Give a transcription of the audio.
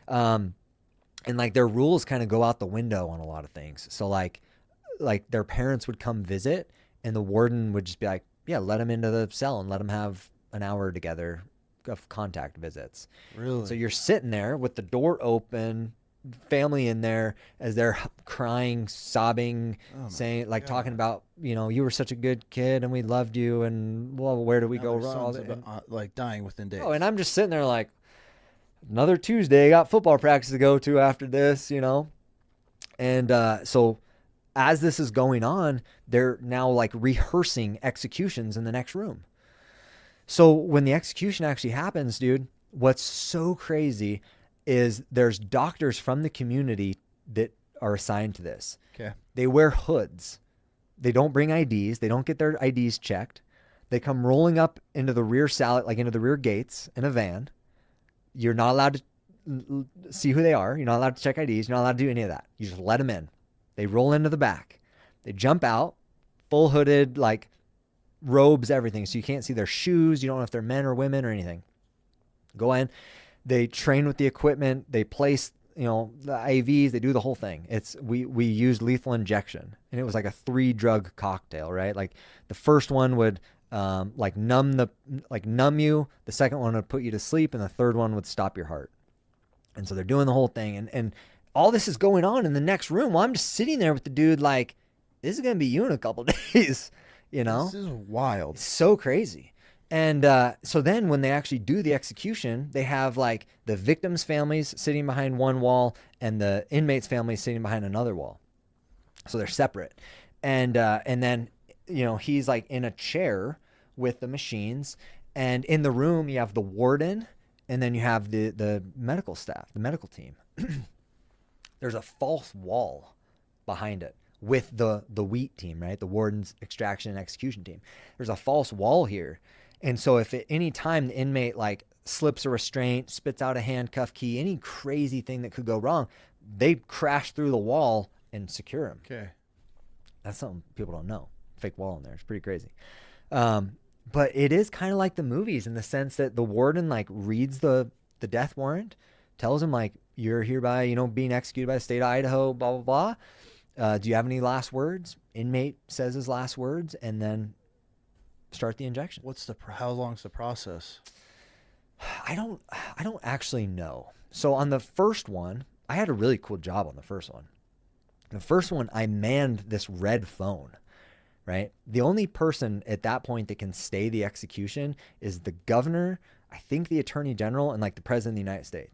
And like their rules kind of go out the window on a lot of things. So like their parents would come visit and the warden would just be like, yeah, let them into the cell and let them have an hour together of contact visits. So Really? you're sitting there with the door open, family in there as they're crying, sobbing, Oh my saying like talking God. about, you were such a good kid and we loved you and well, where did we Now go their wrong? son's about like dying within Oh, and days. I'm just sitting there like another Tuesday, I got football practice to go to after this. And so as this is going on, they're now like rehearsing executions in the next room. So when the execution actually happens, dude, what's so crazy is there's doctors from the community that are assigned to this. Okay. They wear hoods. They don't bring IDs. They don't get their IDs checked. They come rolling up into the rear salad, like into the rear gates in a van. You're not allowed to see who they are. You're not allowed to check IDs. You're not allowed to do any of that. You just let them in. They roll into the back. They jump out, full hooded, like robes, everything. So you can't see their shoes. You don't know if they're men or women or anything. Go in. They train with the equipment. They place, the IVs. They do the whole thing. We used lethal injection, and it was like a 3-drug cocktail, right? Like the first one would like numb you. The second one would put you to sleep, and the third one would stop your heart. And so they're doing the whole thing, and all this is going on in the next room while I'm just sitting there with the dude like, this is gonna be you in a couple days, you know? This is wild. It's so crazy. And so then when they actually do the execution, they have like the victims' families sitting behind one wall and the inmates' families sitting behind another wall. So they're separate. And then, he's like in a chair with the machines. And in the room, you have the warden and then you have the medical staff, the medical team. There's a false wall behind it with the wheat team, right? The warden's extraction and execution team. There's a false wall here. And so if at any time the inmate like slips a restraint, spits out a handcuff key, any crazy thing that could go wrong, they crash through the wall and secure him. Okay. That's something people don't know. Fake wall in there. It's pretty crazy. But it is kind of like the movies in the sense that the warden like reads the death warrant, tells him like, you're hereby, being executed by the state of Idaho, blah, blah, blah. Do you have any last words? Inmate says his last words and then start the injection. How long's the process? I don't actually know. So on the first one, I had a really cool job on the first one. The first one, I manned this red phone, right? The only person at that point that can stay the execution is the governor, I think the attorney general, and like the president of the United States.